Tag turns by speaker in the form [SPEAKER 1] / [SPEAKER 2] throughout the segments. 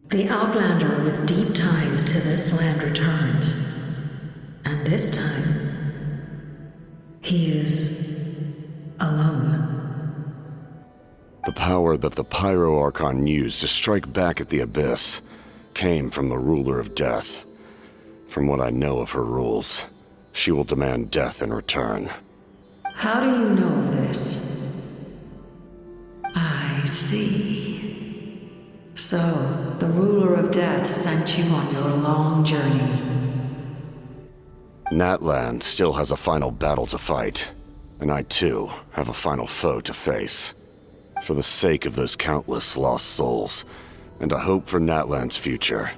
[SPEAKER 1] The Outlander with deep ties to this land returns. And this time, he is alone.
[SPEAKER 2] The power that the Pyro Archon used to strike back at the Abyss came from the Ruler of Death. From what I know of her rules, she will demand death in return.
[SPEAKER 1] How do you know this? I see. So, the Ruler of Death sent you on your long journey.
[SPEAKER 2] Natlan still has a final battle to fight, and I too have a final foe to face. For the sake of those countless lost souls, and a hope for Natlan's future,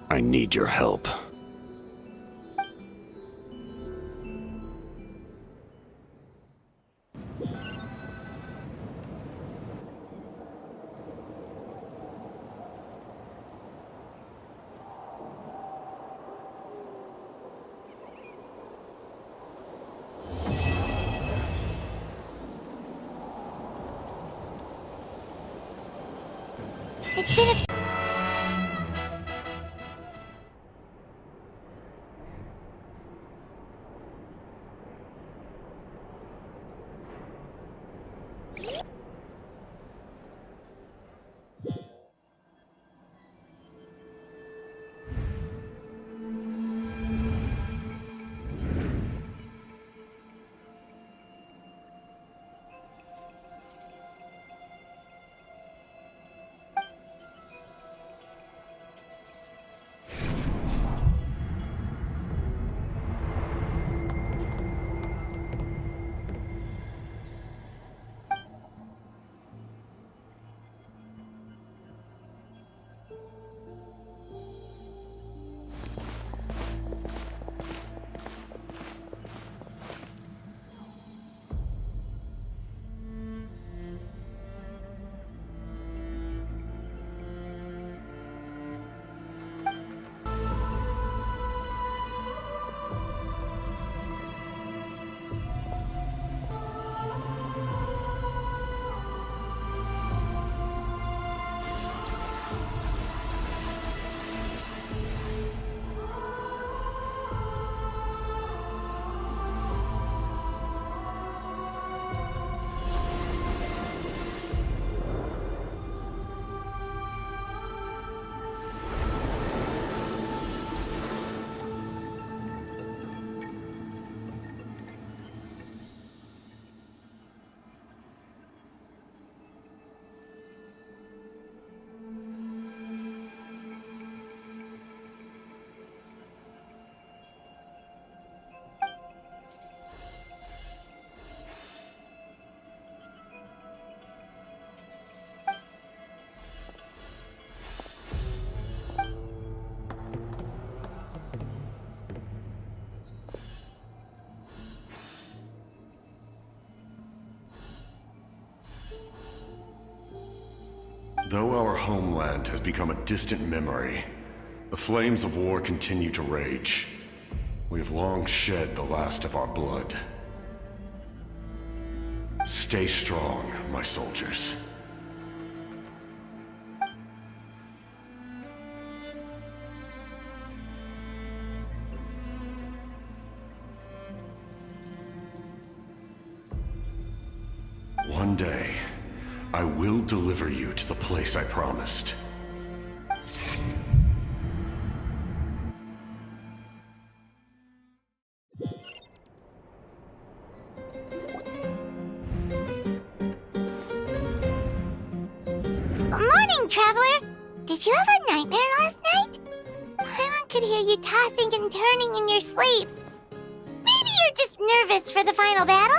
[SPEAKER 2] I need your help.
[SPEAKER 3] It's been a
[SPEAKER 2] Though our homeland has become a distant memory, the flames of war continue to rage. We have long shed the last of our blood. Stay strong, my soldiers. One day, I will deliver you to the place I promised.
[SPEAKER 3] Morning, Traveler! Did you have a nightmare last night? Paimon could hear you tossing and turning in your sleep. Maybe you're just nervous for the final battle?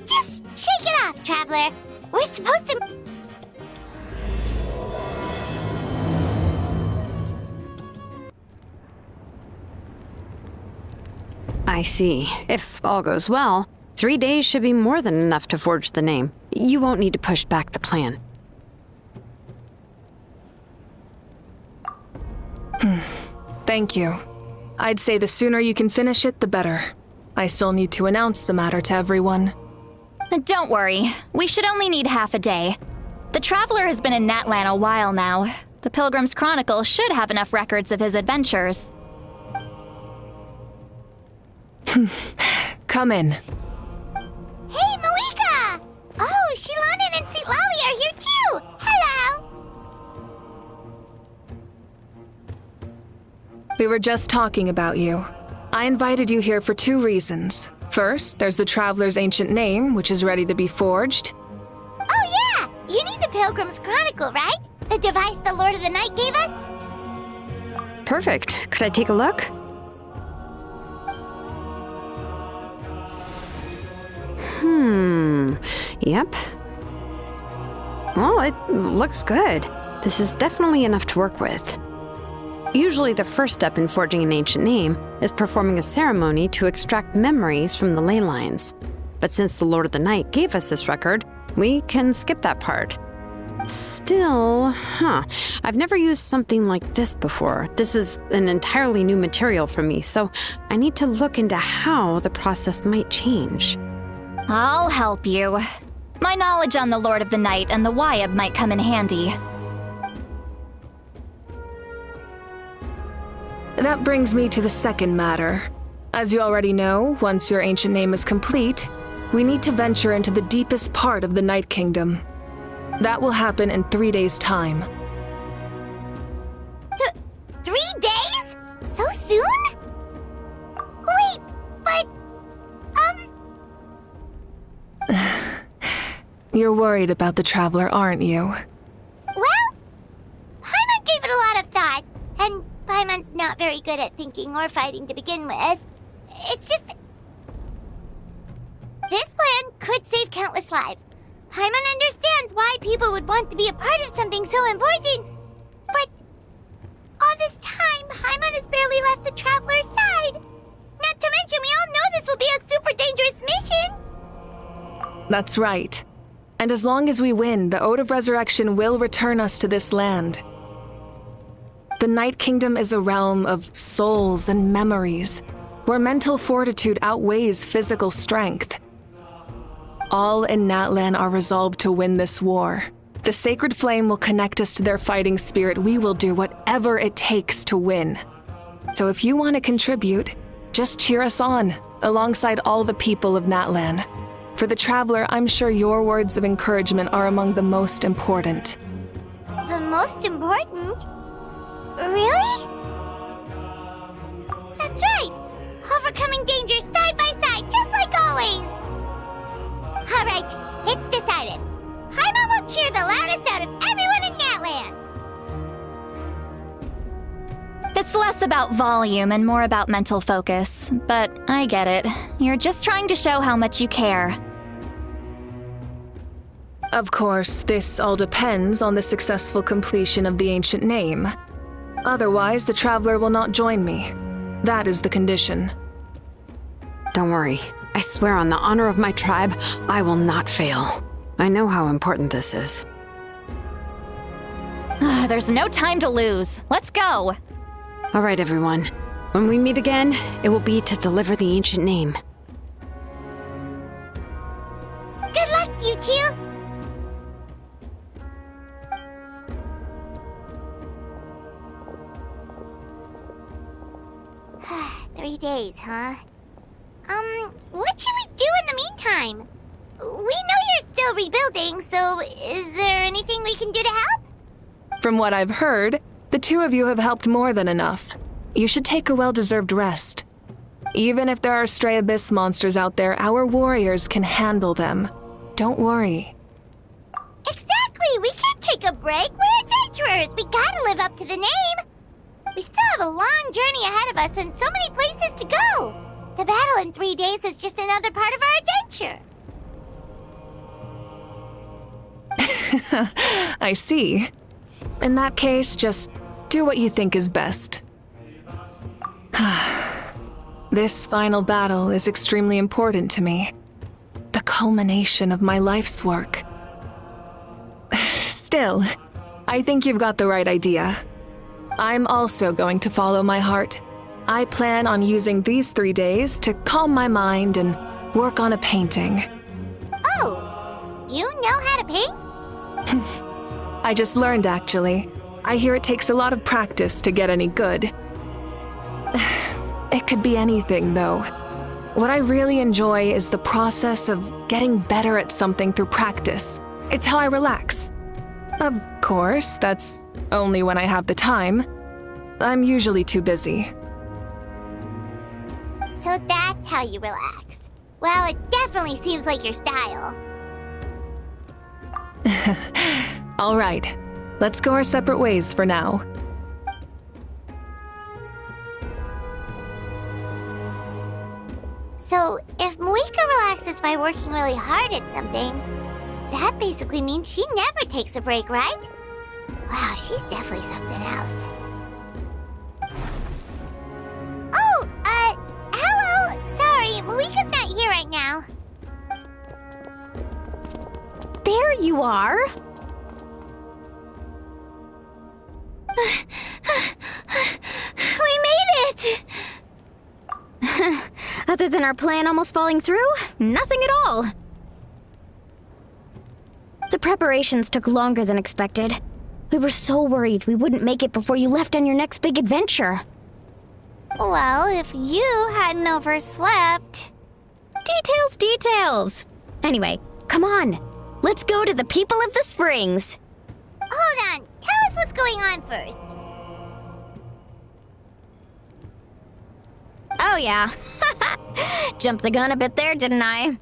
[SPEAKER 3] Just shake it off, Traveler. We're supposed to...
[SPEAKER 4] I see. If all goes well, 3 days should be more than enough to forge the name. You won't need to push back the plan.
[SPEAKER 5] Thank you. I'd say the sooner you can finish it, the better. I still need to announce the matter to everyone.
[SPEAKER 6] Don't worry, we should only need half a day. The Traveler has been in Natlan a while now. The Pilgrim's Chronicle should have enough records of his adventures.
[SPEAKER 5] Come in.
[SPEAKER 3] Hey, Mavuika! Oh, Shilonen and St. Lolly are here too! Hello!
[SPEAKER 5] We were just talking about you. I invited you here for 2 reasons. First, there's the Traveler's ancient name, which is ready to be forged.
[SPEAKER 3] Oh yeah! You need the Pilgrim's Chronicle, right? The device the Lord of the Night gave us?
[SPEAKER 4] Perfect. Could I take a look? Yep. Well, it looks good. This is definitely enough to work with. Usually the first step in forging an ancient name is performing a ceremony to extract memories from the ley lines. But since the Lord of the Night gave us this record, we can skip that part. Still, I've never used something like this before. This is an entirely new material for me, so I need to look into how the process might change.
[SPEAKER 6] I'll help you. My knowledge on the Lord of the Night and the Wyab might come in handy.
[SPEAKER 5] That brings me to the second matter. As you already know, once your ancient name is complete, we need to venture into the deepest part of the Night Kingdom. That will happen in 3 days' time.
[SPEAKER 3] 3 days? So soon? Wait, but...
[SPEAKER 5] You're worried about the Traveler, aren't you?
[SPEAKER 3] Well, Paimon gave it a lot of thought, and Paimon's not very good at thinking or fighting to begin with. It's just... This plan could save countless lives. Paimon understands why people would want to be a part of something so important. But all this time, Paimon has barely left the Traveler's side. Not to mention, we all know this will be a super dangerous mission.
[SPEAKER 5] That's right. And as long as we win, the Ode of Resurrection will return us to this land. The Night Kingdom is a realm of souls and memories, where mental fortitude outweighs physical strength. All in Natlan are resolved to win this war. The sacred flame will connect us to their fighting spirit. We will do whatever it takes to win. So if you want to contribute, just cheer us on, alongside all the people of Natlan. For the Traveler, I'm sure your words of encouragement are among the most important.
[SPEAKER 3] The most important? Really? That's right! Overcoming dangers side by side, just like always! Alright, it's decided. Paimon will cheer the loudest out of everyone in Natlan!
[SPEAKER 6] It's less about volume and more about mental focus, but I get it. You're just trying to show how much you care.
[SPEAKER 5] Of course, this all depends on the successful completion of the ancient name. Otherwise, the Traveler will not join me. That is the condition.
[SPEAKER 4] Don't worry. I swear on the honor of my tribe, I will not fail. I know how important this is.
[SPEAKER 6] There's no time to lose. Let's go!
[SPEAKER 4] All right, everyone. When we meet again, it will be to deliver the ancient name.
[SPEAKER 3] Good luck, you two! 3 days, huh? What should we do in the meantime? We know you're still rebuilding, so is there anything we can do to help?
[SPEAKER 5] From what I've heard, the 2 of you have helped more than enough. You should take a well-deserved rest. Even if there are stray abyss monsters out there, our warriors can handle them. Don't worry.
[SPEAKER 3] Exactly! We can't take a break! We're adventurers! We gotta live up to the name! We still have a long journey ahead of us and so many places to go! The battle in 3 days is just another part of our adventure!
[SPEAKER 5] I see. In that case, just do what you think is best. This final battle is extremely important to me. The culmination of my life's work. Still, I think you've got the right idea. I'm also going to follow my heart. I plan on using these 3 days to calm my mind and work on a painting.
[SPEAKER 3] You know how to paint?
[SPEAKER 5] I just learned, actually. I hear it takes a lot of practice to get any good. It could be anything, though. What I really enjoy is the process of getting better at something through practice. It's how I relax. Of course, that's only when I have the time. I'm usually too busy.
[SPEAKER 3] So that's how you relax. Well, it definitely seems like your style.
[SPEAKER 5] All right, let's go our separate ways for now.
[SPEAKER 3] So, if Mavuika relaxes by working really hard at something, that basically means she never takes a break, right? Wow, she's definitely something else. Oh, hello! Sorry, Mavuika's not here right now.
[SPEAKER 7] There you are!
[SPEAKER 3] We made it!
[SPEAKER 7] Other than our plan almost falling through, nothing at all. The preparations took longer than expected. We were so worried we wouldn't make it before you left on your next big adventure.
[SPEAKER 3] Well, if you hadn't overslept...
[SPEAKER 7] Details! Anyway, come on. Let's go to the people of the Springs.
[SPEAKER 3] Hold on, tell us what's going on first.
[SPEAKER 7] Oh yeah. Jumped the gun a bit there, didn't I?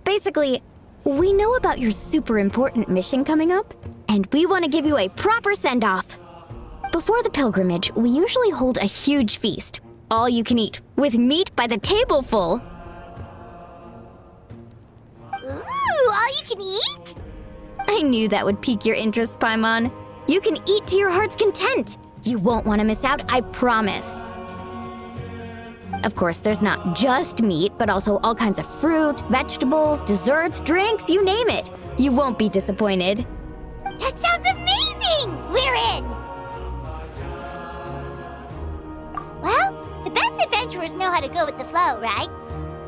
[SPEAKER 7] Basically, we know about your super important mission coming up, and we want to give you a proper send-off. Before the pilgrimage, we usually hold a huge feast. All you can eat, with meat by the tableful.
[SPEAKER 3] Ooh, all you can eat?
[SPEAKER 7] I knew that would pique your interest, Paimon. You can eat to your heart's content. You won't want to miss out, I promise. Of course, there's not just meat, but also all kinds of fruit, vegetables, desserts, drinks, you name it. You won't be disappointed.
[SPEAKER 3] That sounds amazing! We're in! Well, the best adventurers know how to go with the flow, right?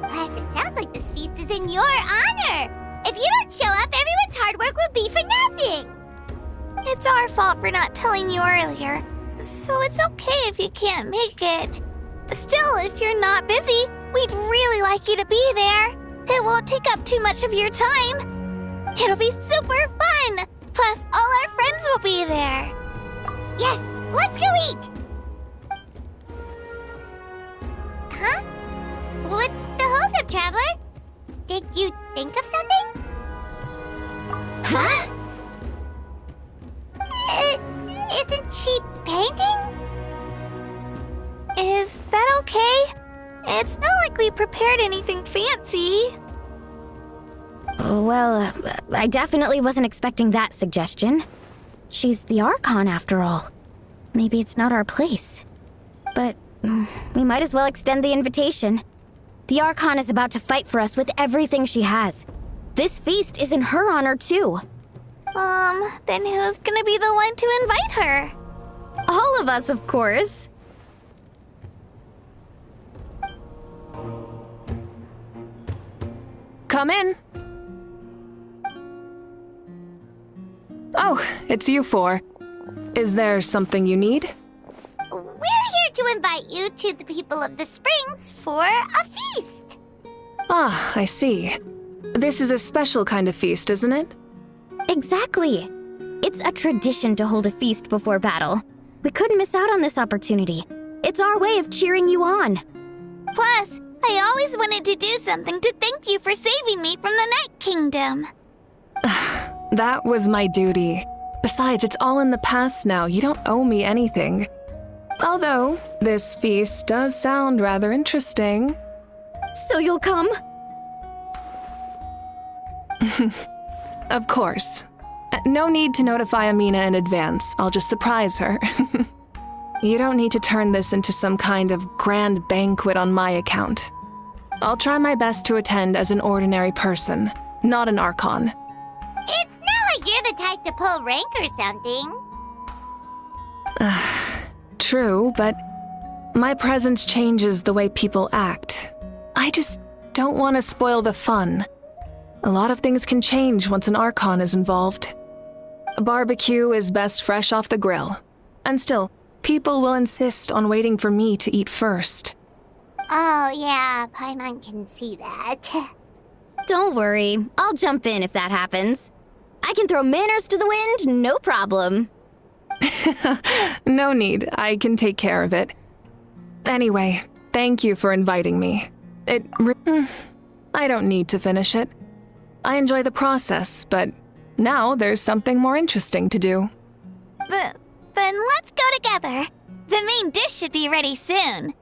[SPEAKER 3] Plus, it sounds like this feast is in your honor. If you don't show up, everyone's hard work will be for nothing.
[SPEAKER 8] It's our fault for not telling you earlier, so it's okay if you can't make it. Still, if you're not busy, we'd really like you to be there. It won't take up too much of your time. It'll be super fun! Plus, all our friends will be there.
[SPEAKER 3] Yes, let's go eat! Huh? What's the holdup, Traveler? Did you think of something?
[SPEAKER 7] Huh?
[SPEAKER 3] Isn't she painting?
[SPEAKER 8] Is that okay? It's not like we prepared anything fancy.
[SPEAKER 7] Well, I definitely wasn't expecting that suggestion. She's the Archon, after all. Maybe it's not our place. But we might as well extend the invitation. The Archon is about to fight for us with everything she has. This feast is in her honor, too.
[SPEAKER 8] Then who's gonna be the one to invite her?
[SPEAKER 7] All of us, of course.
[SPEAKER 5] Come in. Oh, it's you four. Is there something you need?
[SPEAKER 3] We're here to invite you to the people of the Springs for a feast.
[SPEAKER 5] Ah, I see. This is a special kind of feast, isn't it?
[SPEAKER 7] Exactly. It's a tradition to hold a feast before battle. We couldn't miss out on this opportunity. It's our way of cheering you on.
[SPEAKER 8] Plus, I always wanted to do something to thank you for saving me from the Night Kingdom.
[SPEAKER 5] That was my duty. Besides, it's all in the past now. You don't owe me anything. Although, this feast does sound rather interesting.
[SPEAKER 7] So you'll come?
[SPEAKER 5] Of course. No need to notify Amina in advance. I'll just surprise her. You don't need to turn this into some kind of grand banquet on my account. I'll try my best to attend as an ordinary person, not an Archon.
[SPEAKER 3] It's not like you're the type to pull rank or something.
[SPEAKER 5] True, but my presence changes the way people act. I just don't want to spoil the fun. A lot of things can change once an Archon is involved. A barbecue is best fresh off the grill. And still, people will insist on waiting for me to eat first.
[SPEAKER 3] Oh, yeah, Paimon can see that.
[SPEAKER 7] Don't worry, I'll jump in if that happens. I can throw manners to the wind, no problem.
[SPEAKER 5] No need, I can take care of it. Anyway, thank you for inviting me. I don't need to finish it. I enjoy the process, but now there's something more interesting to do.
[SPEAKER 8] Then let's go together. The main dish should be ready soon.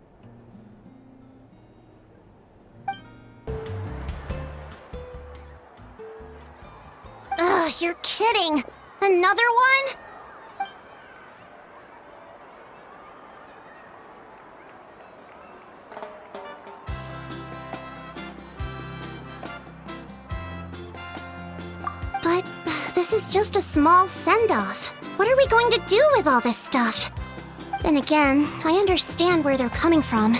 [SPEAKER 3] Ugh, you're kidding. Another one? But this is just a small send-off. What are we going to do with all this stuff? Then again, I understand where they're coming from.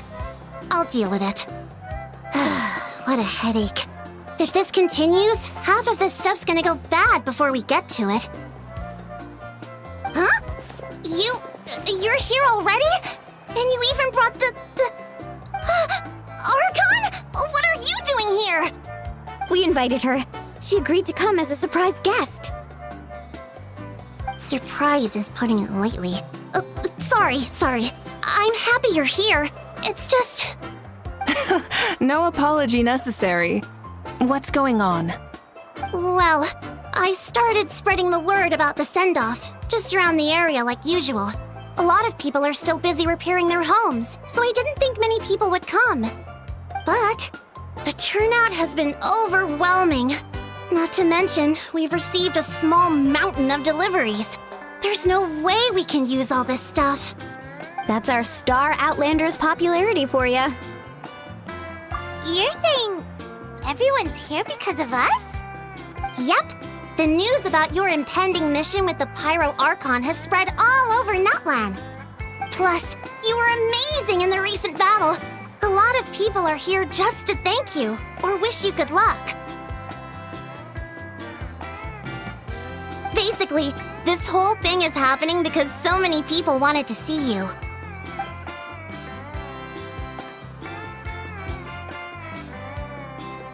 [SPEAKER 3] I'll deal with it. What a headache. If this continues, half of this stuff's gonna go bad before we get to it. Huh? You're here already? And you even brought the... Archon? What are you doing here?
[SPEAKER 7] We invited her. She agreed to come as a surprise guest.
[SPEAKER 3] Surprise is putting it lightly. Sorry. I'm happy you're here. It's just...
[SPEAKER 5] No apology necessary. What's going on?
[SPEAKER 3] Well, I started spreading the word about the send-off, just around the area like usual. A lot of people are still busy repairing their homes, so I didn't think many people would come. But the turnout has been overwhelming. Not to mention, we've received a small mountain of deliveries. There's no way we can use all this stuff.
[SPEAKER 7] That's our Star Outlander's popularity for you.
[SPEAKER 3] You're saying everyone's here because of us? Yep. The news about your impending mission with the Pyro Archon has spread all over Natlan. Plus, you were amazing in the recent battle. A lot of people are here just to thank you, or wish you good luck. Basically, this whole thing is happening because so many people wanted to see you.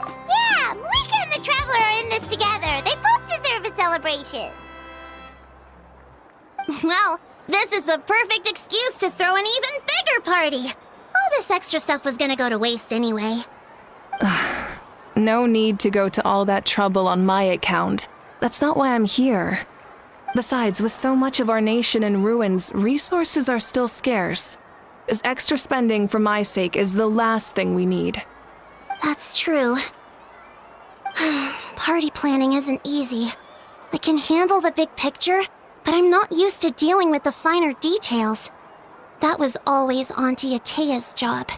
[SPEAKER 3] Yeah, Mavuika and the Traveler are in this together. They both deserve a celebration. Well, this is the perfect excuse to throw an even bigger party. All this extra stuff was gonna go to waste anyway.
[SPEAKER 5] No need to go to all that trouble on my account. That's not why I'm here. Besides, with so much of our nation in ruins, resources are still scarce. This extra spending for my sake is the last thing we need.
[SPEAKER 3] That's true. Party planning isn't easy. I can handle the big picture, but I'm not used to dealing with the finer details. That was always Auntie Atea's job.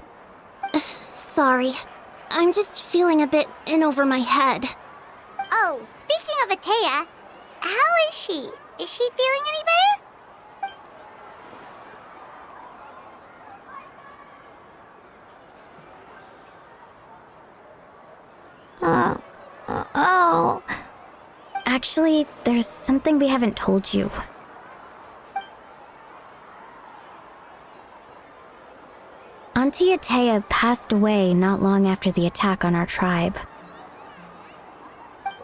[SPEAKER 3] Sorry. I'm just feeling a bit in over my head. Oh, speaking of Atea, how is she? Is she feeling any better? Oh.
[SPEAKER 7] Actually, there's something we haven't told you. Auntie Atea passed away not long after the attack on our tribe.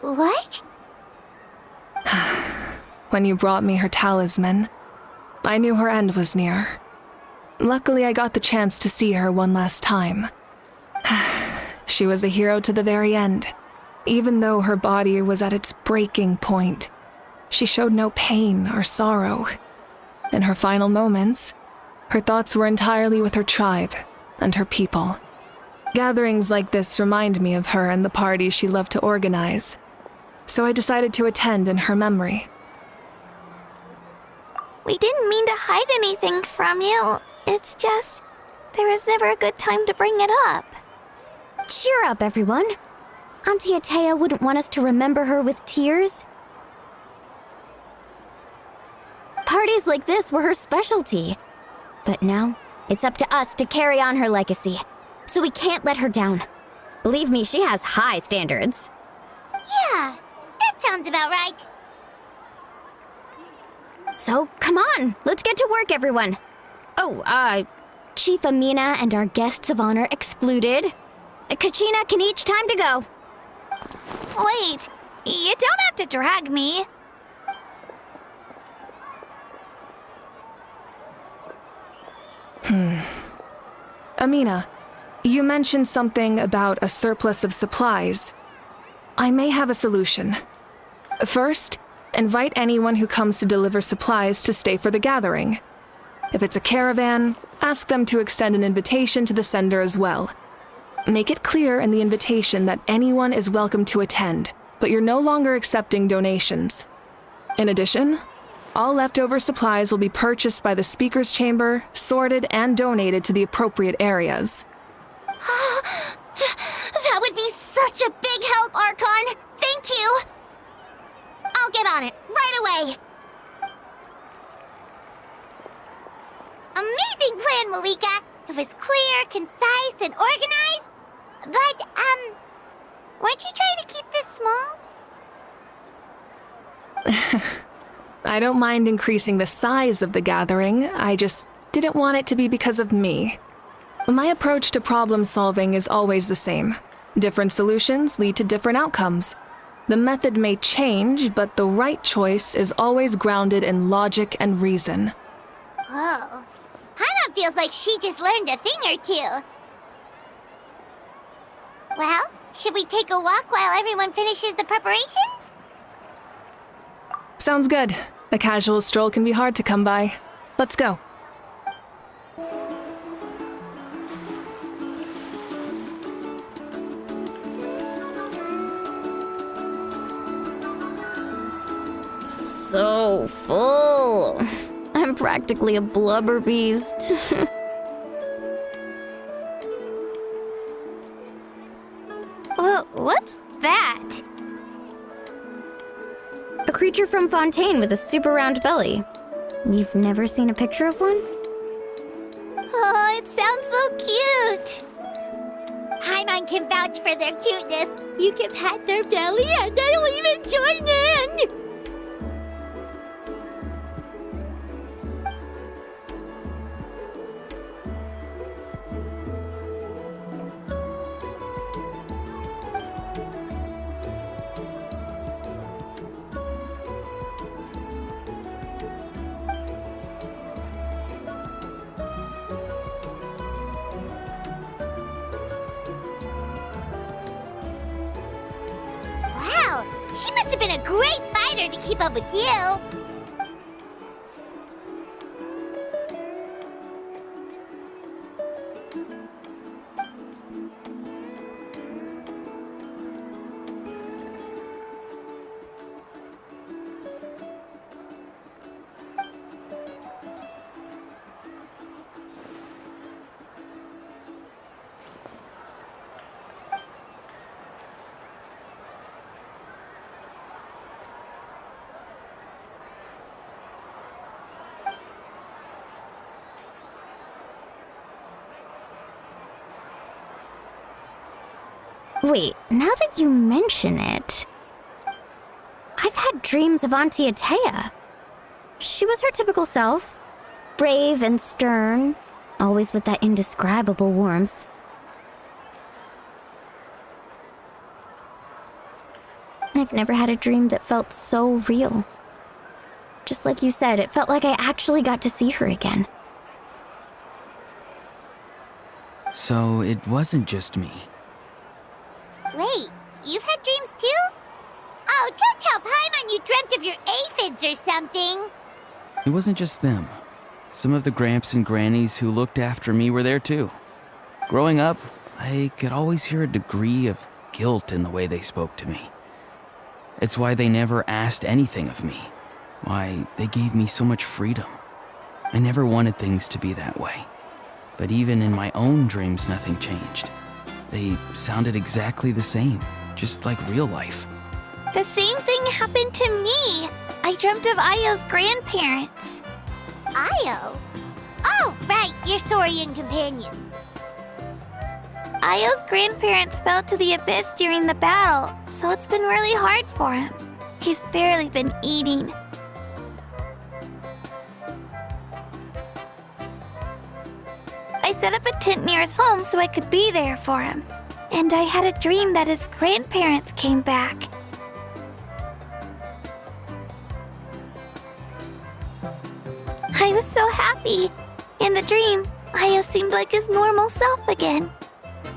[SPEAKER 3] What?
[SPEAKER 5] When you brought me her talisman, I knew her end was near. Luckily, I got the chance to see her one last time. She was a hero to the very end. Even though her body was at its breaking point, she showed no pain or sorrow. In her final moments, her thoughts were entirely with her tribe and her people. Gatherings like this remind me of her and the parties she loved to organize, so I decided to attend in her memory.
[SPEAKER 8] We didn't mean to hide anything from you. It's just, there was never a good time to bring it up.
[SPEAKER 7] Cheer up, everyone. Auntie Atea wouldn't want us to remember her with tears. Parties like this were her specialty. But now, it's up to us to carry on her legacy. So we can't let her down. Believe me, she has high standards.
[SPEAKER 3] Yeah, that sounds about right.
[SPEAKER 7] So, come on, let's get to work, everyone. Oh, Chief Amina and our guests of honor excluded. Kachina, Kanich, time to go.
[SPEAKER 8] Wait, you don't have to drag me.
[SPEAKER 5] Amina, you mentioned something about a surplus of supplies. I may have a solution. First, invite anyone who comes to deliver supplies to stay for the gathering. If it's a caravan, ask them to extend an invitation to the sender as well. Make it clear in the invitation that anyone is welcome to attend, but you're no longer accepting donations. In addition, all leftover supplies will be purchased by the speaker's chamber, sorted, and donated to the appropriate areas.
[SPEAKER 3] That would be such a big help, Archon! Thank you! I'll get on it, right away! Amazing plan, Mavuika! It was clear, concise, and organized. But, weren't you trying to keep this small?
[SPEAKER 5] I don't mind increasing the size of the gathering, I just didn't want it to be because of me. My approach to problem solving is always the same. Different solutions lead to different outcomes. The method may change, but the right choice is always grounded in logic and reason.
[SPEAKER 3] Whoa. Hana feels like she just learned a thing or two. Well, should we take a walk while everyone finishes the preparations?
[SPEAKER 5] Sounds good. A casual stroll can be hard to come by. Let's go.
[SPEAKER 7] So full. I'm practically a blubber beast.
[SPEAKER 8] What's that?
[SPEAKER 7] A creature from Fontaine with a super round belly. You've never seen a picture of one?
[SPEAKER 8] Oh, it sounds so cute.
[SPEAKER 3] Paimon can vouch for their cuteness. You can pat their belly and I'll even join in! She must have been a great fighter to keep up with you.
[SPEAKER 7] Wait, now that you mention it, I've had dreams of Auntie Atea. She was her typical self, brave and stern, always with that indescribable warmth. I've never had a dream that felt so real. Just like you said, it felt like I actually got to see her again.
[SPEAKER 9] So it wasn't just me.
[SPEAKER 3] Wait, you've had dreams too? Oh, don't tell Paimon you dreamt of your aphids or something.
[SPEAKER 9] It wasn't just them. Some of the Gramps and Grannies who looked after me were there too. Growing up, I could always hear a degree of guilt in the way they spoke to me. It's why they never asked anything of me. Why they gave me so much freedom. I never wanted things to be that way. But even in my own dreams, nothing changed. They sounded exactly the same, just like real life.
[SPEAKER 8] The same thing happened to me. I dreamt of Ayo's grandparents.
[SPEAKER 3] Ayo? Oh, right, your Saurian companion.
[SPEAKER 8] Io's grandparents fell to the abyss during the battle, so it's been really hard for him. He's barely been eating. I set up a tent near his home so I could be there for him. And I had a dream that his grandparents came back. I was so happy. In the dream, Io seemed like his normal self again.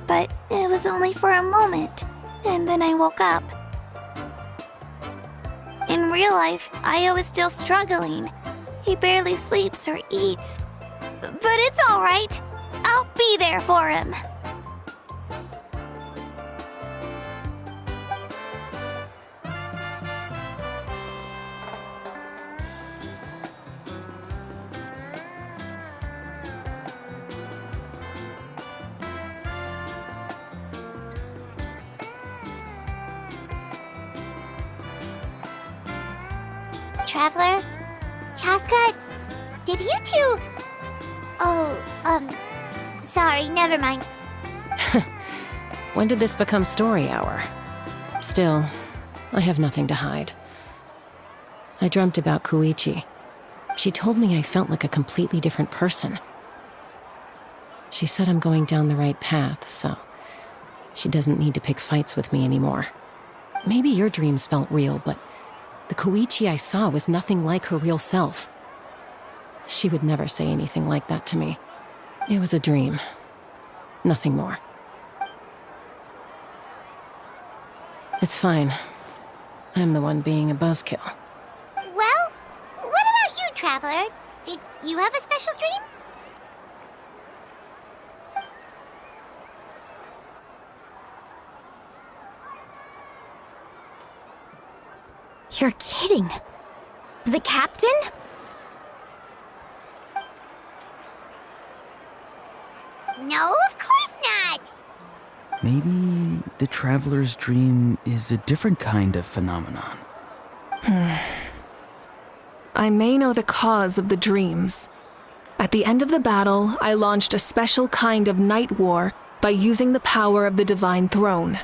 [SPEAKER 8] But it was only for a moment, and then I woke up. In real life, Io is still struggling. He barely sleeps or eats. But it's alright. I'll be there for him.
[SPEAKER 3] Traveler? Chaska? Did you two... Oh, sorry, never mind.
[SPEAKER 10] When did this become story hour? Still, I have nothing to hide. I dreamt about Koichi. She told me I felt like a completely different person. She said I'm going down the right path, so she doesn't need to pick fights with me anymore. Maybe your dreams felt real, but the Koichi I saw was nothing like her real self. She would never say anything like that to me. It was a dream. Nothing more. It's fine. I'm the one being a buzzkill.
[SPEAKER 3] Well, what about you, Traveler? Did you have a special dream?
[SPEAKER 7] You're kidding. The captain?
[SPEAKER 3] No, of course not!
[SPEAKER 9] Maybe the traveler's dream is a different kind of phenomenon.
[SPEAKER 5] I may know the cause of the dreams. At the end of the battle, I launched a special kind of night war by using the power of the Divine Throne.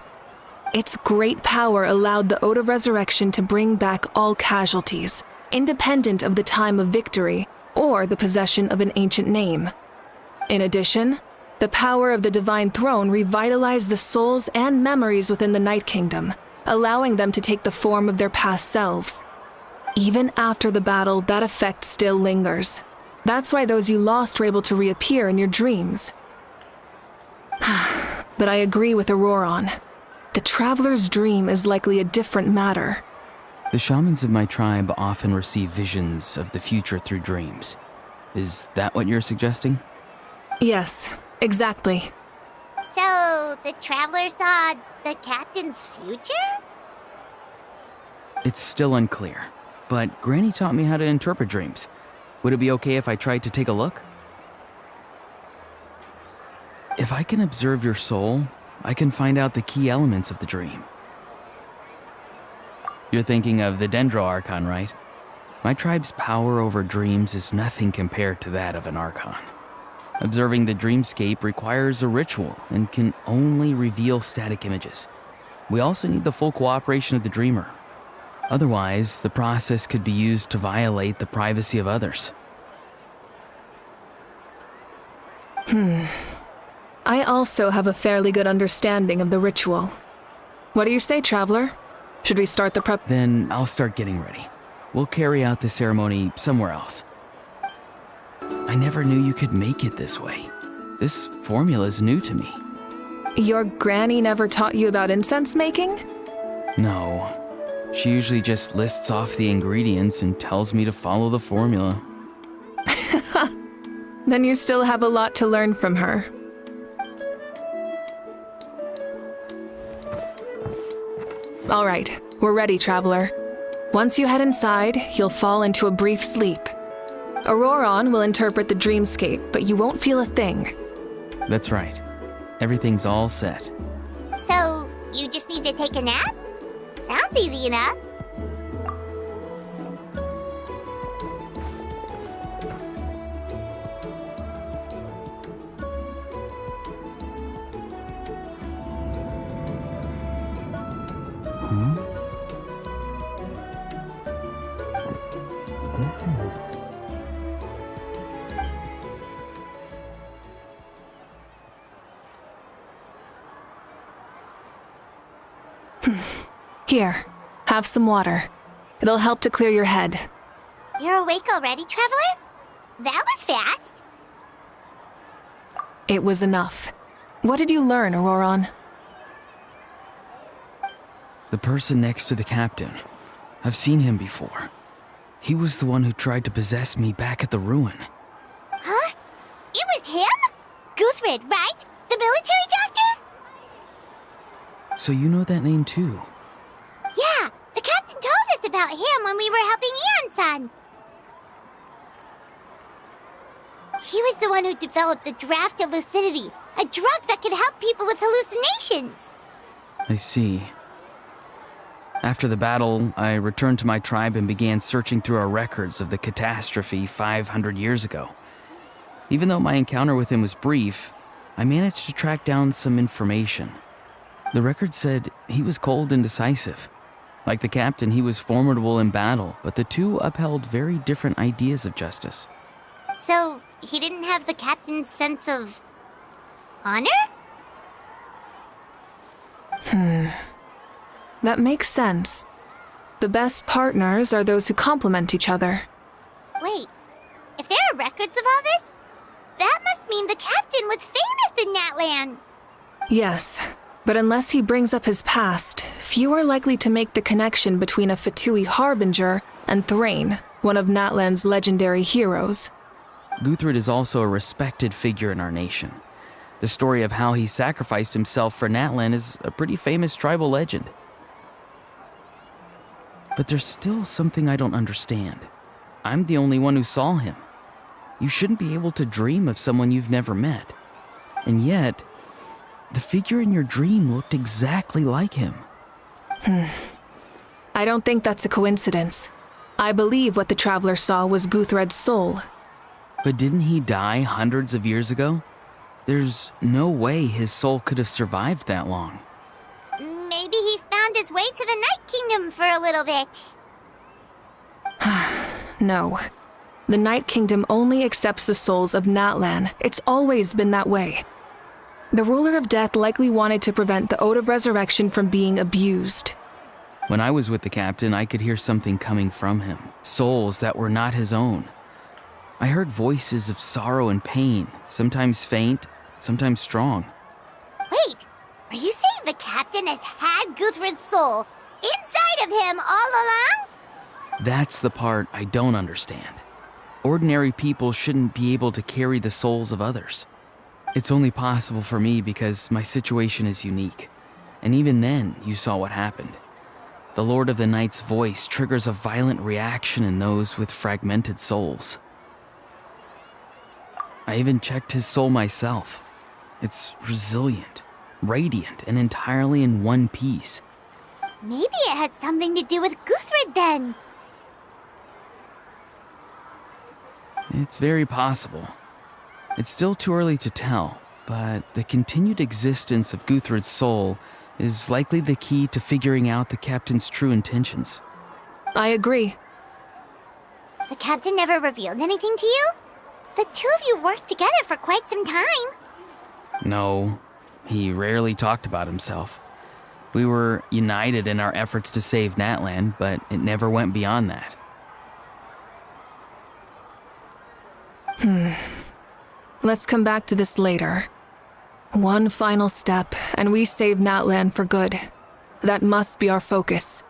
[SPEAKER 5] Its great power allowed the Ode of Resurrection to bring back all casualties, independent of the time of victory or the possession of an ancient name. In addition, the power of the Divine Throne revitalized the souls and memories within the Night Kingdom, allowing them to take the form of their past selves. Even after the battle, that effect still lingers. That's why those you lost were able to reappear in your dreams. But I agree with Auroron. The Traveler's dream is likely a different matter.
[SPEAKER 9] The shamans of my tribe often receive visions of the future through dreams. Is that what you're suggesting?
[SPEAKER 5] Yes, exactly.
[SPEAKER 3] So, the Traveler saw the captain's future?
[SPEAKER 9] It's still unclear, but Granny taught me how to interpret dreams. Would it be okay if I tried to take a look? If I can observe your soul, I can find out the key elements of the dream. You're thinking of the Dendro Archon, right? My tribe's power over dreams is nothing compared to that of an Archon. Observing the dreamscape requires a ritual and can only reveal static images. We also need the full cooperation of the dreamer. Otherwise, the process could be used to violate the privacy of others.
[SPEAKER 5] I also have a fairly good understanding of the ritual. What do you say, Traveler? Should we start the prep?
[SPEAKER 9] Then I'll start getting ready. We'll carry out the ceremony somewhere else. I never knew you could make it this way. This formula is new to me.
[SPEAKER 5] Your granny never taught you about incense making?
[SPEAKER 9] No. She usually just lists off the ingredients and tells me to follow the formula.
[SPEAKER 5] Then you still have a lot to learn from her. All right, we're ready, Traveler. Once you head inside, you'll fall into a brief sleep. Auroron will interpret the dreamscape, but you won't feel a thing.
[SPEAKER 9] That's right. Everything's all set.
[SPEAKER 3] So, you just need to take a nap? Sounds easy enough.
[SPEAKER 5] Here, have some water. It'll help to clear your head.
[SPEAKER 3] You're awake already, Traveler? That was fast.
[SPEAKER 5] It was enough. What did you learn, Auroron?
[SPEAKER 9] The person next to the captain. I've seen him before. He was the one who tried to possess me back at the ruin.
[SPEAKER 3] Huh? It was him? Guthred, right? The military doctor?
[SPEAKER 9] So you know that name too?
[SPEAKER 3] Yeah, the captain told us about him when we were helping Eon-san. He was the one who developed the draft of lucidity, a drug that could help people with hallucinations.
[SPEAKER 9] I see. After the battle, I returned to my tribe and began searching through our records of the catastrophe 500 years ago. Even though my encounter with him was brief, I managed to track down some information. The record said he was cold and decisive. Like the captain, he was formidable in battle, but the two upheld very different ideas of justice.
[SPEAKER 3] So, he didn't have the captain's sense of honor?
[SPEAKER 5] That makes sense. The best partners are those who complement each other.
[SPEAKER 3] Wait, if there are records of all this, that must mean the captain was famous in Natlan.
[SPEAKER 5] Yes, but unless he brings up his past, few are likely to make the connection between a Fatui harbinger and Thrain, one of Natlan's legendary heroes.
[SPEAKER 9] Guthred is also a respected figure in our nation. The story of how he sacrificed himself for Natlan is a pretty famous tribal legend. But there's still something I don't understand. I'm the only one who saw him. You shouldn't be able to dream of someone you've never met. And yet, the figure in your dream looked exactly like him.
[SPEAKER 5] I don't think that's a coincidence. I believe what the Traveler saw was Guthred's soul.
[SPEAKER 9] But didn't he die hundreds of years ago? There's no way his soul could have survived that long.
[SPEAKER 3] Maybe he found his way to the Night Kingdom for a little bit.
[SPEAKER 5] No. The Night Kingdom only accepts the souls of Natlan. It's always been that way. The Ruler of Death likely wanted to prevent the Ode of Resurrection from being abused.
[SPEAKER 9] When I was with the captain, I could hear something coming from him. Souls that were not his own. I heard voices of sorrow and pain, sometimes faint, sometimes strong.
[SPEAKER 3] Wait, are you saying the captain has had Guthred's soul inside of him all along?
[SPEAKER 9] That's the part I don't understand. Ordinary people shouldn't be able to carry the souls of others. It's only possible for me because my situation is unique. And even then, you saw what happened. The Lord of the Night's voice triggers a violent reaction in those with fragmented souls. I even checked his soul myself. It's resilient, radiant, and entirely in one piece.
[SPEAKER 3] Maybe it had something to do with Guthred then.
[SPEAKER 9] It's very possible. It's still too early to tell, but the continued existence of Guthred's soul is likely the key to figuring out the captain's true intentions.
[SPEAKER 5] I agree.
[SPEAKER 3] The captain never revealed anything to you? The two of you worked together for quite some time.
[SPEAKER 9] No, he rarely talked about himself. We were united in our efforts to save Natlan, but it never went beyond that.
[SPEAKER 5] Let's come back to this later. One final step, and we save Natlan for good. That must be our focus.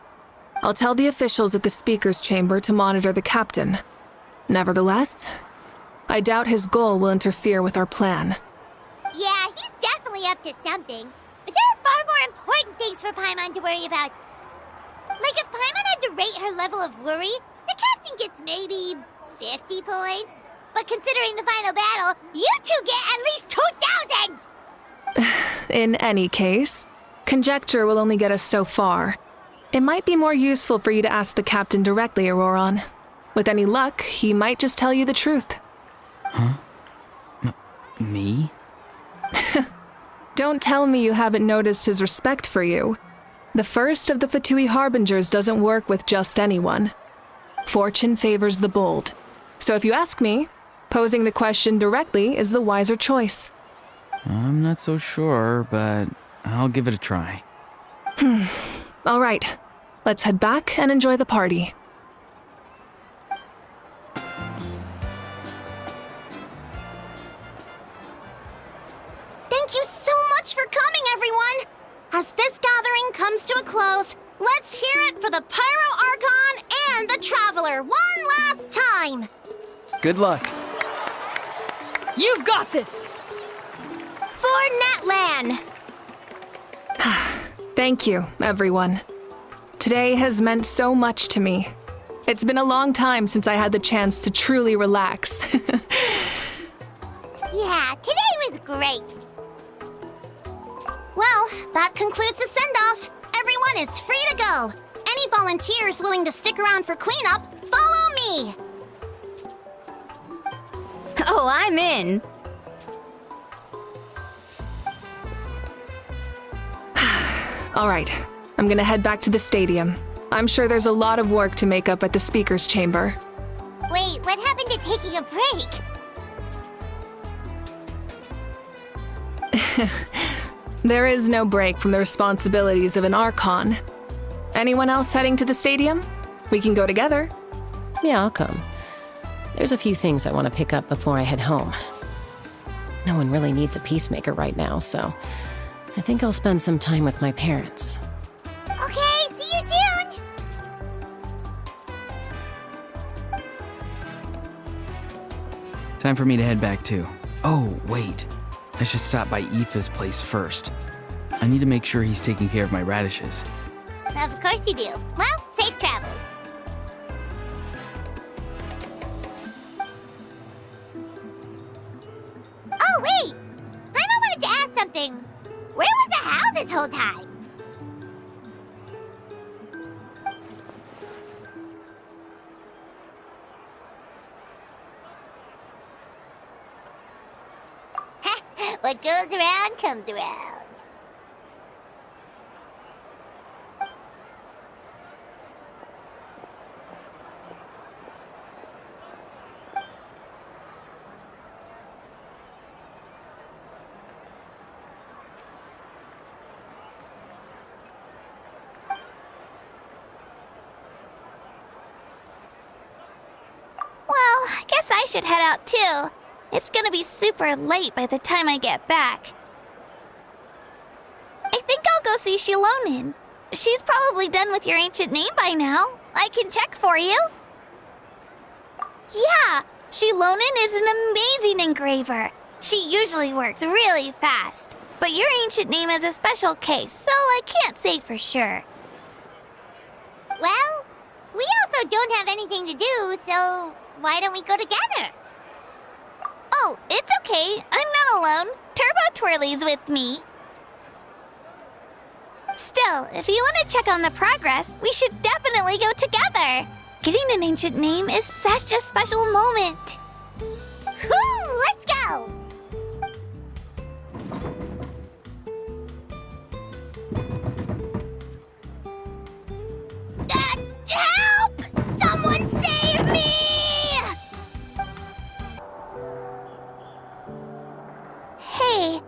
[SPEAKER 5] I'll tell the officials at the speaker's chamber to monitor the captain. Nevertheless, I doubt his goal will interfere with our plan.
[SPEAKER 3] Yeah, he's definitely up to something. But there are far more important things for Paimon to worry about. Like if Paimon had to rate her level of worry, the captain gets maybe 50 points. But considering the final battle, you two get at least 2,000!
[SPEAKER 5] In any case, conjecture will only get us so far. It might be more useful for you to ask the captain directly, Auroron. With any luck, he might just tell you the truth.
[SPEAKER 9] Huh? Me?
[SPEAKER 5] Don't tell me you haven't noticed his respect for you. The first of the Fatui Harbingers doesn't work with just anyone. Fortune favors the bold. So if you ask me, posing the question directly is the wiser choice.
[SPEAKER 9] I'm not so sure, but I'll give it a try.
[SPEAKER 5] All right, let's head back and enjoy the party.
[SPEAKER 3] Thank you so much for coming, everyone! As this gathering comes to a close, let's hear it for the Pyro Archon and the Traveler one last time!
[SPEAKER 9] Good luck.
[SPEAKER 7] You've got this! For Natlan!
[SPEAKER 5] Thank you, everyone. Today has meant so much to me. It's been a long time since I had the chance to truly relax.
[SPEAKER 3] Yeah, today was great. Well, that concludes the send-off. Everyone is free to go. Any volunteers willing to stick around for cleanup, follow me!
[SPEAKER 7] Oh, I'm in.
[SPEAKER 5] All right, I'm gonna head back to the stadium. I'm sure there's a lot of work to make up at the speaker's chamber.
[SPEAKER 3] Wait, what happened to taking a break?
[SPEAKER 5] There is no break from the responsibilities of an Archon. Anyone else heading to the stadium? We can go together.
[SPEAKER 10] Yeah, I'll come. There's a few things I want to pick up before I head home. No one really needs a peacemaker right now, so I think I'll spend some time with my parents.
[SPEAKER 3] Okay, see you soon!
[SPEAKER 9] Time for me to head back too. Oh, wait. I should stop by Aoife's place first. I need to make sure he's taking care of my radishes.
[SPEAKER 3] Of course you do. Well, safe travels. Oh, wait! I wanted to ask something. Where was the Hal this whole time? What goes around comes around.
[SPEAKER 8] Well, I guess I should head out too. It's gonna be super late by the time I get back. I think I'll go see Shilonin. She's probably done with your ancient name by now. I can check for you. Yeah, Shilonin is an amazing engraver. She usually works really fast. But your ancient name is a special case, so I can't say for sure.
[SPEAKER 3] Well, we also don't have anything to do, so why don't we go together?
[SPEAKER 8] Oh, it's okay. I'm not alone. Turbo Twirly's with me. Still, if you want to check on the progress, we should definitely go together. Getting an ancient name is such a special moment.
[SPEAKER 3] Whoo! Let's go! Help! Someone save me!
[SPEAKER 8] Hey,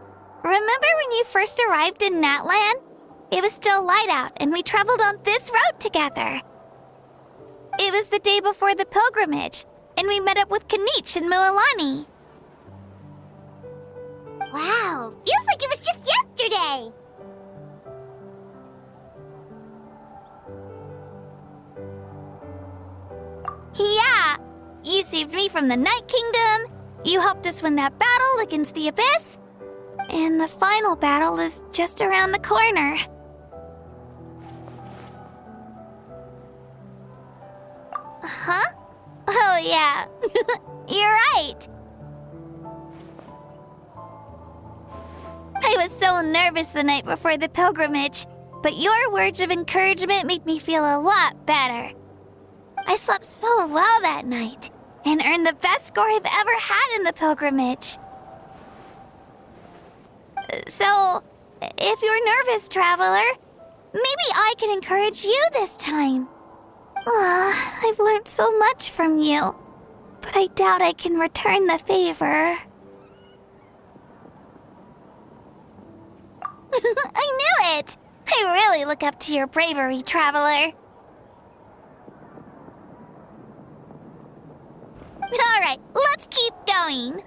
[SPEAKER 8] remember when you first arrived in Natlan? It was still light out, and we traveled on this road together. It was the day before the pilgrimage, and we met up with Kanich and Mualani.
[SPEAKER 3] Wow, feels like it was just yesterday!
[SPEAKER 8] Yeah, you saved me from the Night Kingdom, you helped us win that battle against the Abyss, and the final battle is just around the corner. Huh? Oh yeah, you're right. I was so nervous the night before the pilgrimage, but your words of encouragement made me feel a lot better. I slept so well that night, and earned the best score I've ever had in the pilgrimage. So, if you're nervous, Traveler, maybe I can encourage you this time. I've learned so much from you, but I doubt I can return the favor. I knew it! I really look up to your bravery, Traveler. Alright, let's keep going.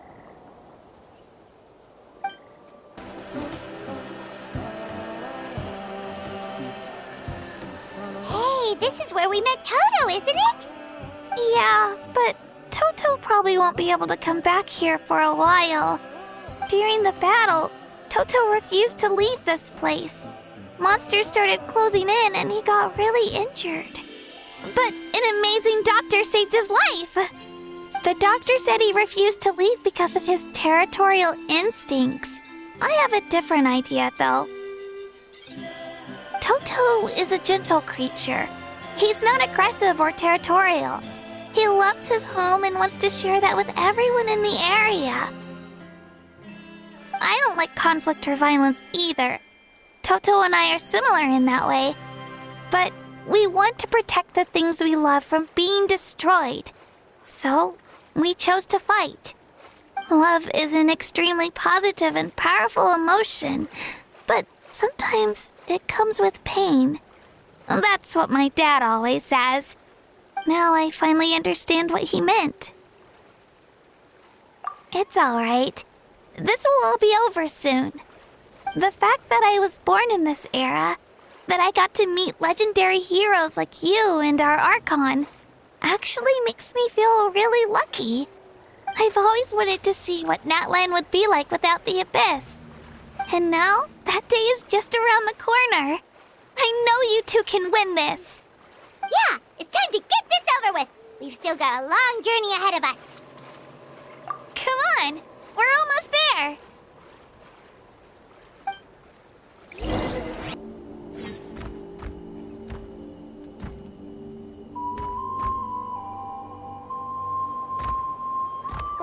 [SPEAKER 3] Hey, this is where we met Toto, isn't it?
[SPEAKER 8] Yeah, but Toto probably won't be able to come back here for a while. During the battle, Toto refused to leave this place. Monsters started closing in and he got really injured. But an amazing doctor saved his life! The doctor said he refused to leave because of his territorial instincts. I have a different idea, though. Toto is a gentle creature. He's not aggressive or territorial. He loves his home and wants to share that with everyone in the area. I don't like conflict or violence either. Toto and I are similar in that way. But we want to protect the things we love from being destroyed. So, we chose to fight. Love is an extremely positive and powerful emotion, but sometimes it comes with pain. That's what my dad always says. Now I finally understand what he meant. It's alright. This will all be over soon. The fact that I was born in this era, that I got to meet legendary heroes like you and our Archon, actually makes me feel really lucky. I've always wanted to see what Natlan would be like without the Abyss. And now, that day is just around the corner. I know you two can win this.
[SPEAKER 3] Yeah, it's time to get this over with. We've still got a long journey ahead of us.
[SPEAKER 8] Come on, we're almost there.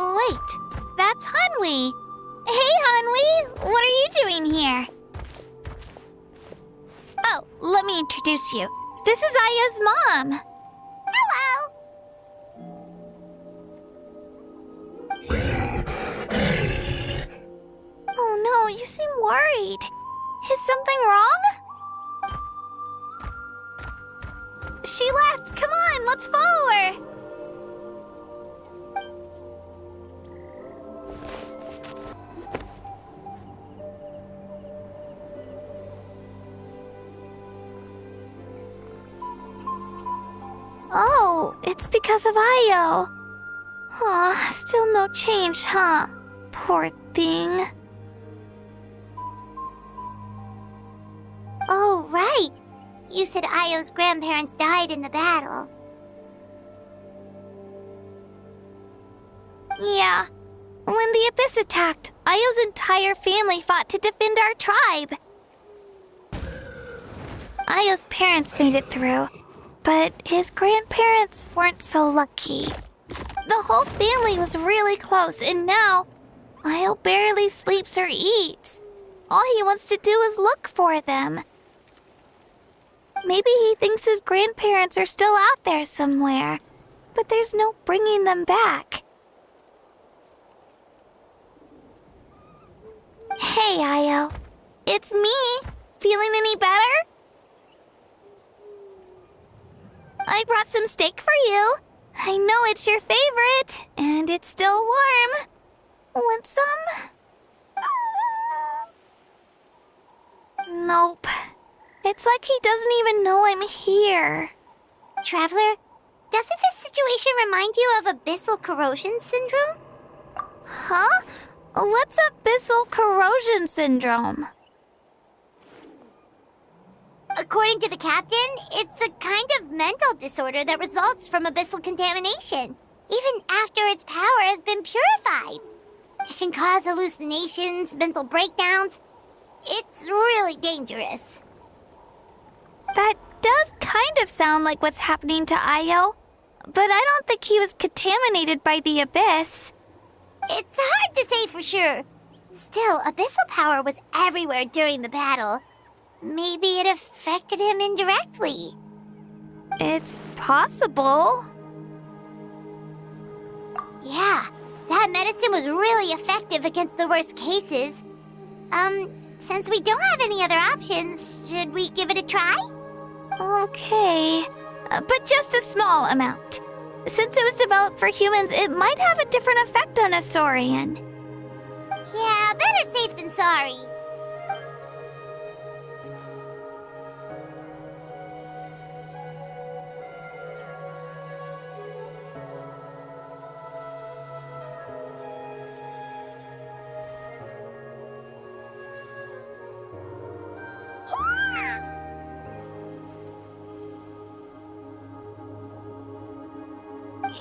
[SPEAKER 8] Wait, that's Hanwi. Hey, Hanwi, what are you doing here? Oh, let me introduce you. This is Aya's mom.
[SPEAKER 3] Hello.
[SPEAKER 8] Oh no, you seem worried. Is something wrong? She left. Come on, let's follow her. Oh, it's because of Ayo. Aw, still no change, huh? Poor thing.
[SPEAKER 3] Oh, right. You said Ayo's grandparents died in the battle.
[SPEAKER 8] Yeah. When the Abyss attacked, Ayo's entire family fought to defend our tribe. Ayo's parents made it through, but his grandparents weren't so lucky. The whole family was really close, and now Ayo barely sleeps or eats. All he wants to do is look for them. Maybe he thinks his grandparents are still out there somewhere, but there's no bringing them back. Hey, Ayo. It's me. Feeling any better? I brought some steak for you. I know it's your favorite, and it's still warm. Want some? Nope. It's like he doesn't even know I'm here.
[SPEAKER 3] Traveler, doesn't this situation remind you of abyssal corrosion syndrome?
[SPEAKER 8] Huh? What's abyssal corrosion syndrome?
[SPEAKER 3] According to the captain, it's a kind of mental disorder that results from abyssal contamination, even after its power has been purified. It can cause hallucinations, mental breakdowns. It's really dangerous.
[SPEAKER 8] That does kind of sound like what's happening to Ayo, but I don't think he was contaminated by the Abyss.
[SPEAKER 3] It's hard to say for sure. Still, abyssal power was everywhere during the battle. Maybe it affected him indirectly.
[SPEAKER 8] It's possible.
[SPEAKER 3] Yeah, that medicine was really effective against the worst cases. Since we don't have any other options, should we give it a try?
[SPEAKER 8] Okay, but just a small amount. Since it was developed for humans, it might have a different effect on a Saurian.
[SPEAKER 3] Yeah, better safe than sorry.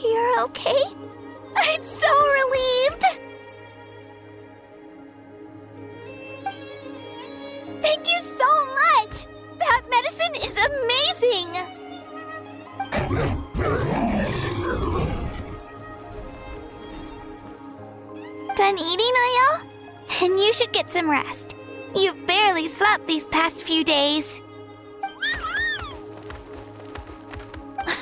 [SPEAKER 8] You're okay? I'm so relieved! Thank you so much! That medicine is amazing! Done eating, Ayo? Then you should get some rest. You've barely slept these past few days.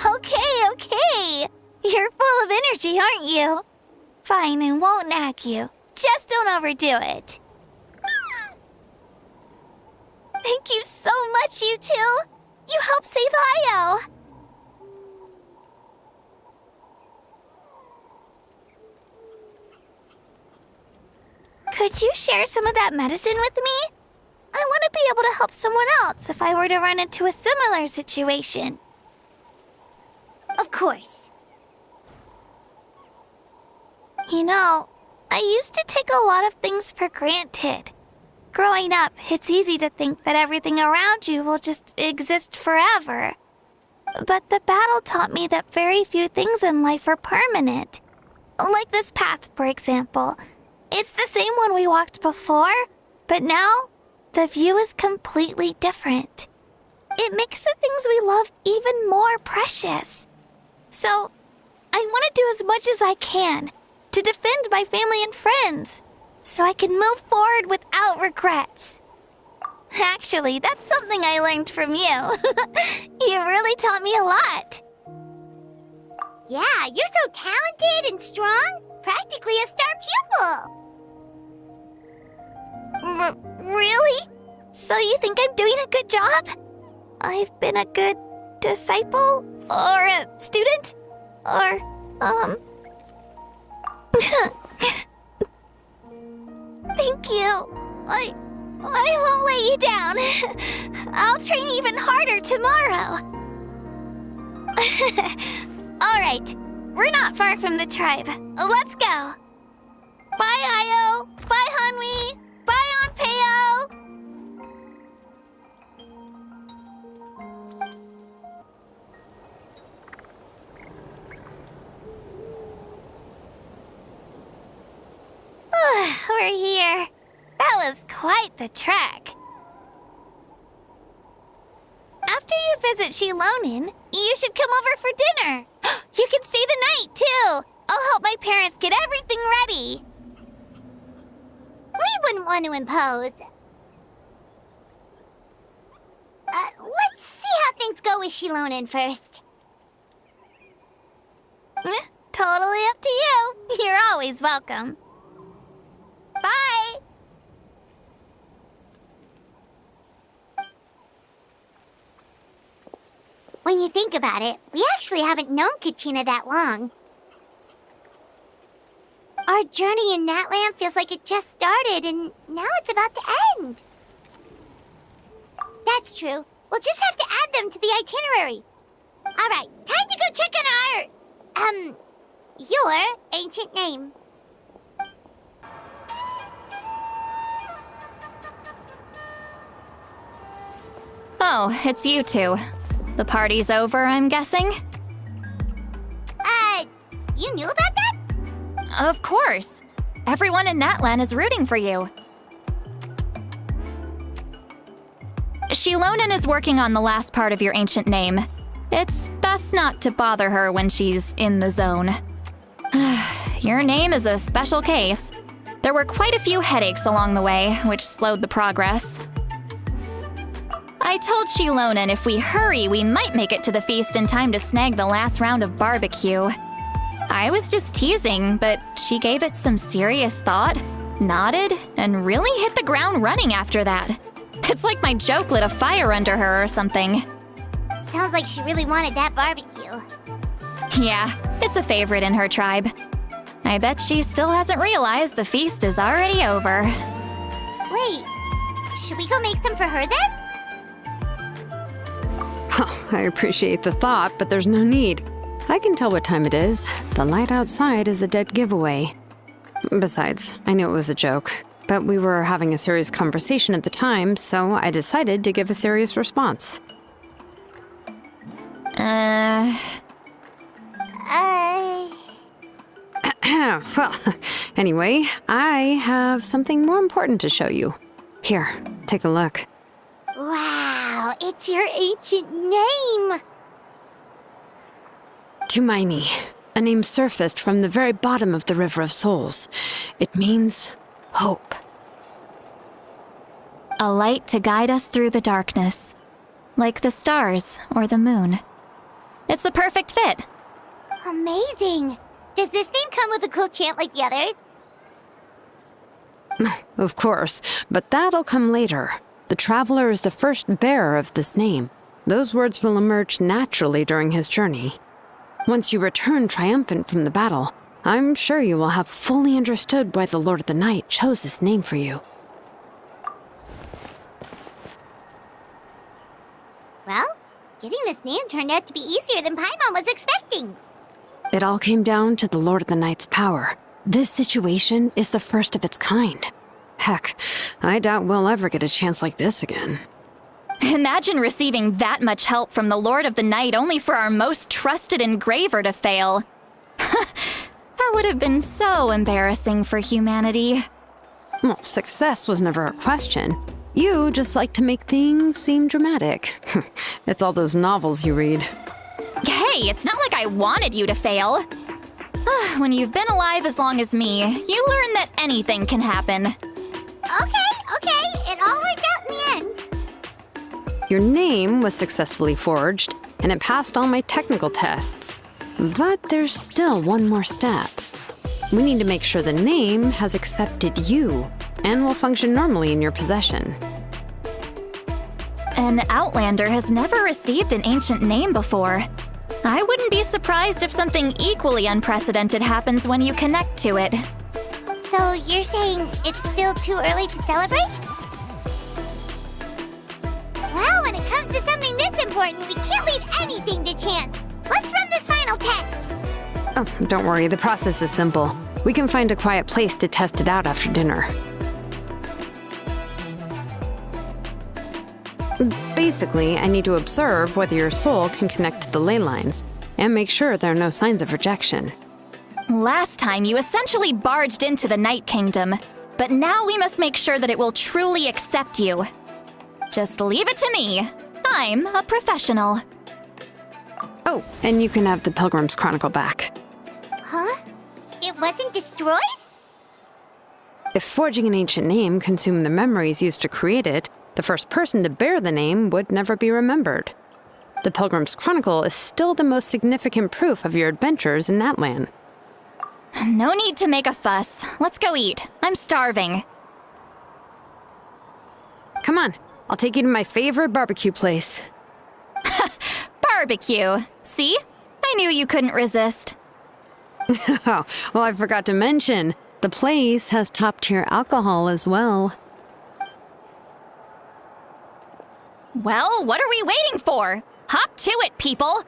[SPEAKER 8] Okay. You're full of energy, aren't you? Fine, I won't nag you. Just don't overdo it. Thank you so much, you two. You helped save Ayo. Could you share some of that medicine with me? I want to be able to help someone else if I were to run into a similar situation.
[SPEAKER 3] Of course.
[SPEAKER 8] You know, I used to take a lot of things for granted. Growing up, it's easy to think that everything around you will just exist forever. But the battle taught me that very few things in life are permanent. Like this path, for example. It's the same one we walked before, but now the view is completely different. It makes the things we love even more precious. So, I want to do as much as I can to defend my family and friends, so I can move forward without regrets. Actually, that's something I learned from you. You really taught me a lot.
[SPEAKER 3] Yeah, you're so talented and strong. Practically a star pupil.
[SPEAKER 8] Really? So you think I'm doing a good job? I've been a good disciple? Or a student? Or, Thank you. I won't let you down. I'll train even harder tomorrow. All right, we're not far from the tribe. Let's go. Bye, Ayo. Bye, Hanwi. Bye, Onpeo. We're here. That was quite the trek. After you visit Shilonin, you should come over for dinner. You can stay the night, too. I'll help my parents get everything ready.
[SPEAKER 3] We wouldn't want to impose. Let's see how things go with Shilonin first.
[SPEAKER 8] Totally up to you. You're always welcome. Bye!
[SPEAKER 3] When you think about it, we actually haven't known Kachina that long. Our journey in Natlan feels like it just started, and now it's about to end. That's true. We'll just have to add them to the itinerary. All right, time to go check on your ancient name.
[SPEAKER 6] Oh, it's you two. The party's over, I'm guessing?
[SPEAKER 3] You knew about that?
[SPEAKER 6] Of course. Everyone in Natlan is rooting for you. Shilonin is working on the last part of your ancient name. It's best not to bother her when she's in the zone. Your name is a special case. There were quite a few headaches along the way, which slowed the progress. I told Shilonan if we hurry, we might make it to the feast in time to snag the last round of barbecue. I was just teasing, but she gave it some serious thought, nodded, and really hit the ground running after that. It's like my joke lit a fire under her or something.
[SPEAKER 3] Sounds like she really wanted that barbecue.
[SPEAKER 6] Yeah, it's a favorite in her tribe. I bet she still hasn't realized the feast is already over.
[SPEAKER 3] Wait, should we go make some for her then?
[SPEAKER 4] Oh, I appreciate the thought, but there's no need. I can tell what time it is. The light outside is a dead giveaway. Besides, I knew it was a joke, but we were having a serious conversation at the time, so I decided to give a serious response. Well, anyway, I have something more important to show you. Here, take a look.
[SPEAKER 3] Wow, it's your ancient name!
[SPEAKER 4] Tumaini, a name surfaced from the very bottom of the River of Souls. It means hope.
[SPEAKER 6] A light to guide us through the darkness, like the stars or the moon. It's a perfect fit.
[SPEAKER 3] Amazing! Does this name come with a cool chant like the others?
[SPEAKER 4] Of course, but that'll come later. The Traveler is the first bearer of this name. Those words will emerge naturally during his journey. Once you return triumphant from the battle, I'm sure you will have fully understood why the Lord of the Night chose this name for you.
[SPEAKER 3] Well, getting this name turned out to be easier than Paimon was expecting.
[SPEAKER 4] It all came down to the Lord of the Night's power. This situation is the first of its kind. Heck, I doubt we'll ever get a chance like this again.
[SPEAKER 6] Imagine receiving that much help from the Lord of the Night only for our most trusted engraver to fail. That would have been so embarrassing for humanity.
[SPEAKER 4] Well, success was never a question. You just like to make things seem dramatic. It's all those novels you read.
[SPEAKER 6] Hey, it's not like I wanted you to fail. When you've been alive as long as me, you learn that anything can happen.
[SPEAKER 3] Okay, it all worked out in the end.
[SPEAKER 4] Your name was successfully forged, and it passed all my technical tests. But there's still one more step. We need to make sure the name has accepted you, and will function normally in your possession.
[SPEAKER 6] An Outlander has never received an ancient name before. I wouldn't be surprised if something equally unprecedented happens when you connect to it.
[SPEAKER 3] So you're saying it's still too early to celebrate? Well, when it comes to something this important, we can't leave anything to chance. Let's run this final test.
[SPEAKER 4] Oh, don't worry, the process is simple. We can find a quiet place to test it out after dinner. Basically, I need to observe whether your soul can connect to the ley lines, and make sure there are no signs of rejection.
[SPEAKER 6] Last time, you essentially barged into the Night Kingdom, but now we must make sure that it will truly accept you. Just leave it to me. I'm a professional.
[SPEAKER 4] Oh, and you can have the Pilgrim's Chronicle back.
[SPEAKER 3] Huh? It wasn't destroyed?
[SPEAKER 4] If forging an ancient name consumed the memories used to create it, the first person to bear the name would never be remembered. The Pilgrim's Chronicle is still the most significant proof of your adventures in Natlan.
[SPEAKER 6] No need to make a fuss. Let's go eat. I'm starving.
[SPEAKER 4] Come on, I'll take you to my favorite barbecue place.
[SPEAKER 6] Barbecue. See? I knew you couldn't resist.
[SPEAKER 4] Oh, well, I forgot to mention, the place has top-tier alcohol as well.
[SPEAKER 6] Well, what are we waiting for? Hop to it, people!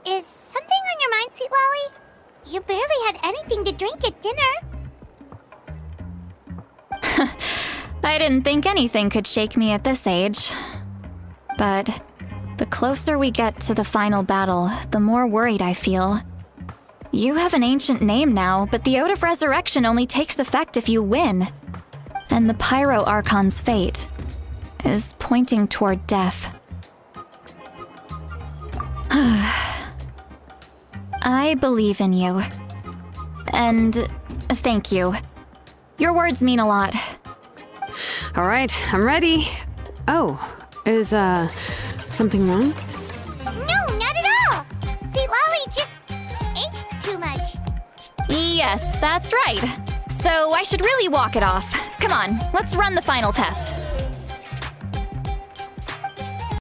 [SPEAKER 3] Is something on your mind, Sweet Lolly? You barely had anything to drink at dinner.
[SPEAKER 6] I didn't think anything could shake me at this age. But the closer we get to the final battle, the more worried I feel. You have an ancient name now, but the Ode of Resurrection only takes effect if you win. And the Pyro Archon's fate is pointing toward death. I believe in you. And thank you. Your words mean a lot.
[SPEAKER 4] All right, I'm ready. Oh, is, something wrong?
[SPEAKER 3] No, not at all! See, Lolly just ate too much.
[SPEAKER 6] Yes, that's right. So I should really walk it off. Come on, let's run the final test.